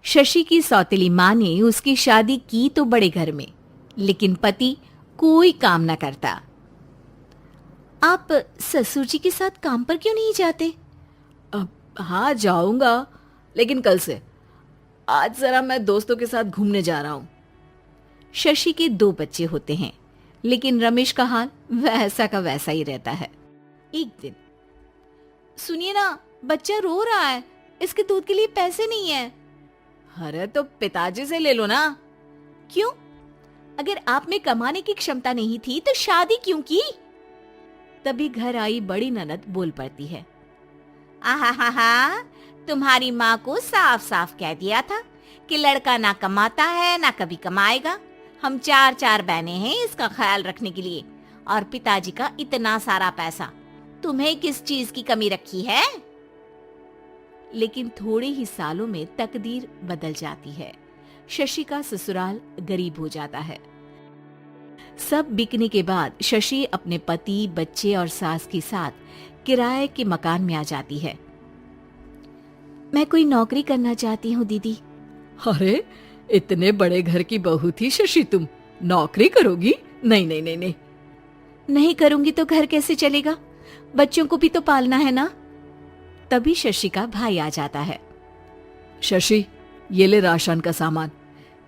शशि की सौतेली माँ ने उसकी शादी की तो बड़े घर में, लेकिन पति कोई काम न करता। आप ससुर जी के साथ काम पर क्यों नहीं जाते? अब हाँ जाऊंगा, लेकिन कल से। आज जरा मैं दोस्तों के साथ घूमने जा रहा हूँ। शशि के 2 बच्चे होते हैं, लेकिन रमेश का हाल वैसा का वैसा ही रहता है। एक दिन, सुनिए ना, बच्चा रो रहा है, इसके दूध के लिए पैसे नहीं है। अरे तो पिताजी से ले लो ना। क्यों? अगर आप में कमाने की क्षमता नहीं थी तो शादी क्यों की? तभी घर आई बड़ी ननद बोल पड़ती है। आहा, तुम्हारी माँ को साफ साफ कह दिया था कि लड़का ना कमाता है ना कभी कमाएगा। हम 4 बहनें हैं इसका ख्याल रखने के लिए, और पिताजी का इतना सारा पैसा, तुम्हें किस चीज की कमी रखी है? लेकिन थोड़े ही सालों में तकदीर बदल जाती है। शशि का ससुराल गरीब हो जाता है। सब बिकने के बाद शशि अपने पति, बच्चे और सास के साथ किराए के मकान में आ जाती है। मैं कोई नौकरी करना चाहती हूँ दीदी। अरे इतने बड़े घर की बहू थी शशि, तुम नौकरी करोगी? नहीं नहीं नहीं नहीं। नहीं करूंगी तो घर कैसे चलेगा? बच्चों को भी तो पालना है ना। तभी शशि का भाई आ जाता है। शशि, ये ले राशन का सामान,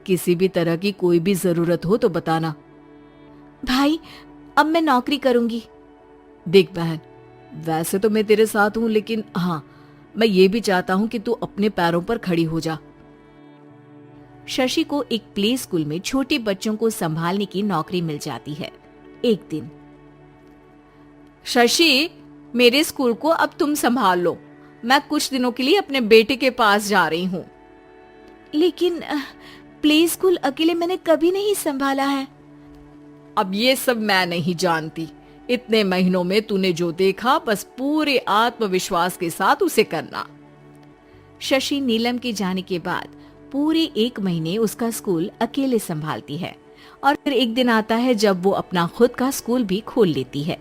किसी भी तरह की कोई भी जरूरत हो तो बताना। भाई, अब मैं नौकरी करूंगी। देख बहन, वैसे तो मैं तेरे साथ हूं, लेकिन हाँ, मैं ये भी चाहता हूं कि तू अपने पैरों पर खड़ी हो जा। शशि को एक प्ले स्कूल में छोटे बच्चों को संभालने की नौकरी मिल जाती है। एक दिन, शशि, मेरे स्कूल को अब तुम संभाल लो, मैं कुछ दिनों के लिए अपने बेटे के पास जा रही हूँ। लेकिन प्ले स्कूल अकेले मैंने कभी नहीं संभाला है। अब ये सब मैं नहीं जानती। इतने महीनों में तूने जो देखा, बस पूरे आत्मविश्वास के साथ उसे करना। शशि नीलम के जाने के बाद पूरे 1 महीने उसका स्कूल अकेले संभालती है, और फिर एक दिन आता है जब वो अपना खुद का स्कूल भी खोल लेती है।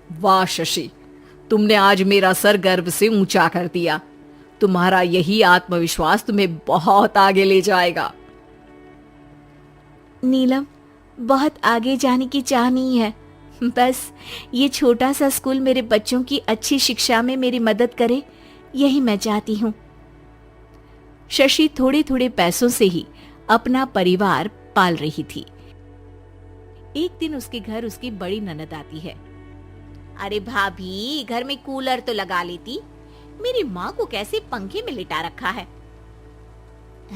वाह शशि, तुमने आज मेरा सर गर्व से ऊंचा कर दिया। तुम्हारा यही आत्मविश्वास तुम्हें बहुत आगे ले जाएगा। नीलम, बहुत आगे जाने की चाह नहीं है, बस ये छोटा सा स्कूल मेरे बच्चों की अच्छी शिक्षा में मेरी मदद करे, यही मैं चाहती हूँ। शशि थोड़े थोड़े पैसों से ही अपना परिवार पाल रही थी। एक दिन उसके घर उसकी बड़ी ननद आती है। अरे भाभी, घर में कूलर तो लगा लेती, मेरी माँ को कैसे पंखे में लिटा रखा है।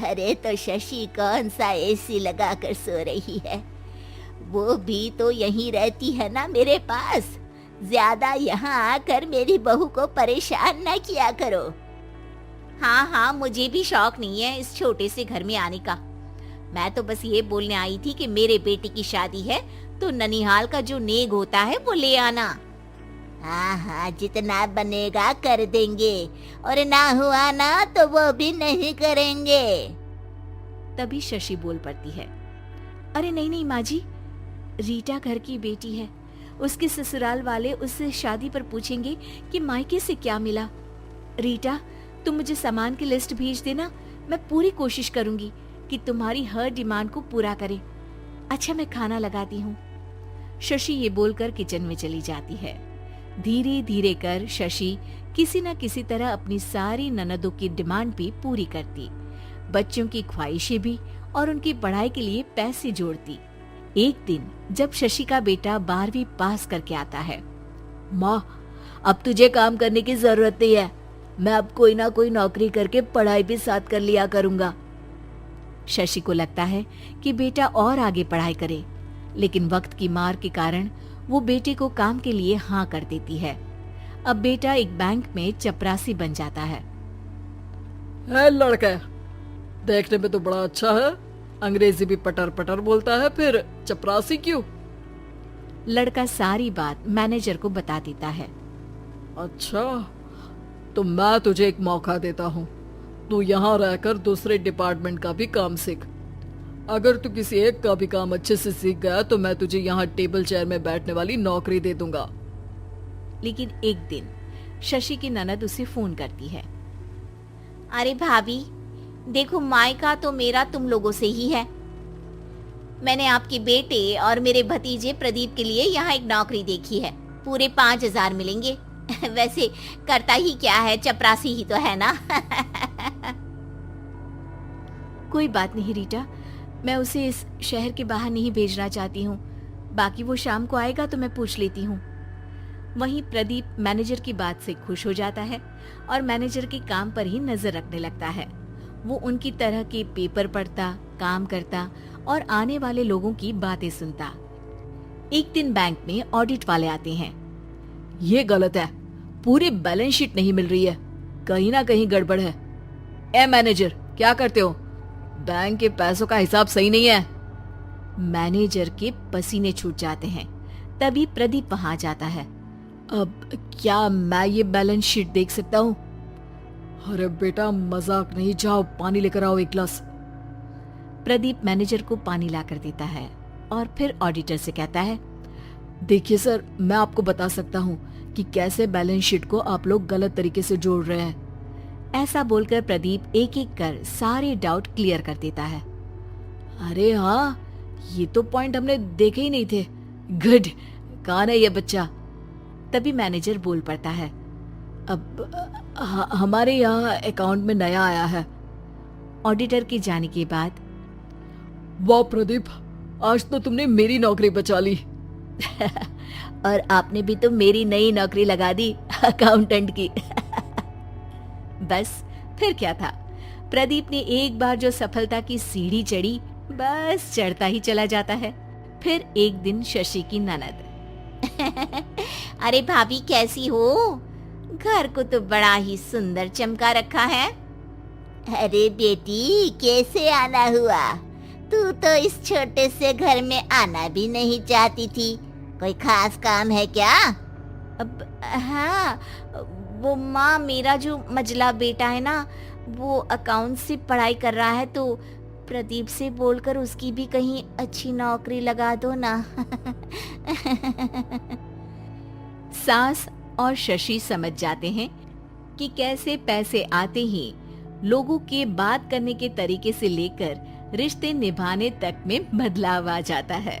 अरे तो शशि कौन सा एसी लगा कर सो रही है? वो भी तो यहीं रहती है ना मेरे पास। ज्यादा यहाँ आकर मेरी बहू को परेशान न किया करो। हाँ, मुझे भी शौक नहीं है इस छोटे से घर में आने का। मैं तो बस ये बोलने आई थी कि मेरे बेटे की शादी है तो ननिहाल का जो नेग होता है वो ले आना। हाँ, जितना बनेगा कर देंगे, और ना हुआ ना तो वो भी नहीं करेंगे। तभी शशि बोल पड़ती है। अरे नहीं माँ जी, रीटा घर की बेटी है, उसके ससुराल वाले उससे शादी पर पूछेंगे कि मायके से क्या मिला। रीटा, तुम मुझे सामान की लिस्ट भेज देना, मैं पूरी कोशिश करूंगी कि तुम्हारी हर डिमांड को पूरा करे। अच्छा, मैं खाना लगाती हूँ। शशि ये बोलकर किचन में चली जाती है। धीरे धीरे कर शशि किसी न किसी तरह अपनी सारी ननदों की डिमांड भी पूरी करती, बच्चों की ख्वाहिशें भी, और उनकी पढ़ाई के लिए पैसे जोड़ती। एक दिन जब शशि का बेटा 12वीं पास करके आता है। माँ, अब तुझे काम करने की जरूरत नहीं है, मैं अब कोई ना कोई नौकरी करके पढ़ाई भी साथ कर लिया करूंगा। शशि को लगता है कि बेटा और आगे पढ़ाई करे, लेकिन वक्त की मार के कारण वो बेटे को काम के लिए हाँ कर देती है। अब बेटा एक बैंक में चपरासी बन जाता है। लड़का देखने में तो बड़ा अच्छा है, अंग्रेजी भी पटर पटर बोलता है, फिर चपरासी क्यों? लड़का सारी बात मैनेजर को बता देता है। अच्छा, तो मैं तुझे एक मौका देता हूँ, तू यहाँ रहकर दूसरे डिपार्टमेंट का भी काम सीख। अगर तू किसी एक का भी काम अच्छे से सीख गया तो मैं तुझे यहाँ टेबल चेयर में बैठने वाली नौकरी दे दूंगा। लेकिन एक दिन शशि की ननद उसे फोन करती है। अरे भाभी, देखो मायका तो मेरा तुम लोगों से ही है। मैंने आपके बेटे और मेरे भतीजे प्रदीप के लिए यहाँ एक नौकरी देखी है, पूरे 5,000 मिलेंगे। वैसे करता ही क्या है, चपरासी ही तो है ना। कोई बात नहीं रीटा, मैं उसे इस शहर के बाहर नहीं भेजना चाहती हूँ। बाकी वो शाम को आएगा तो मैं पूछ लेती हूँ। वहीं प्रदीप मैनेजर की बात से खुश हो जाता है और मैनेजर के काम पर ही नजर रखने लगता है। वो उनकी तरह के पेपर पढ़ता, काम करता और आने वाले लोगों की बातें सुनता। एक दिन बैंक में ऑडिट वाले आते हैं। ये गलत है, पूरी बैलेंस शीट नहीं मिल रही है, कहीं ना कहीं गड़बड़ है। ए मैनेजर, क्या करते हो? बैंक के पैसों का हिसाब सही नहीं है। मैनेजर के पसीने छूट जाते हैं। तभी प्रदीप वहां जाता है। अब क्या मैं ये बैलेंस शीट देख सकता हूँ? अरे बेटा मजाक नहीं, जाओ पानी लेकर आओ 1 गिलास। प्रदीप मैनेजर को पानी लाकर देता है और फिर ऑडिटर से कहता है, देखिए सर, मैं आपको बता सकता हूँ कि कैसे बैलेंस शीट को आप लोग गलत तरीके से जोड़ रहे हैं। ऐसा बोलकर प्रदीप एक एक कर सारे डाउट क्लियर कर देता है। अरे हाँ, ये तो पॉइंट हमने देखे ही नहीं थे। गुड, कौन है ये बच्चा? तभी मैनेजर बोल पड़ता है, अब हमारे यहाँ अकाउंट में नया आया है। ऑडिटर के जाने के बाद, वाह प्रदीप, आज तो तुमने मेरी नौकरी बचा ली। और आपने भी तो मेरी नई नौकरी लगा दी, अकाउंटेंट की। बस फिर क्या था, प्रदीप ने एक बार जो सफलता की सीढ़ी चढ़ी, बस चढ़ता ही चला जाता है। फिर एक दिन शशि की ननद, अरे भाभी कैसी हो? घर को तो बड़ा ही सुंदर चमका रखा है। अरे बेटी, कैसे आना हुआ? तू तो इस छोटे से घर में आना भी नहीं चाहती थी, कोई खास काम है क्या? अब हाँ, वो माँ, मेरा जो मजला बेटा है ना, वो अकाउंट से पढ़ाई कर रहा है, तो प्रदीप से बोलकर उसकी भी कहीं अच्छी नौकरी लगा दो ना। सास और शशि समझ जाते हैं कि कैसे पैसे आते ही लोगों के बात करने के तरीके से लेकर रिश्ते निभाने तक में बदलाव आ जाता है।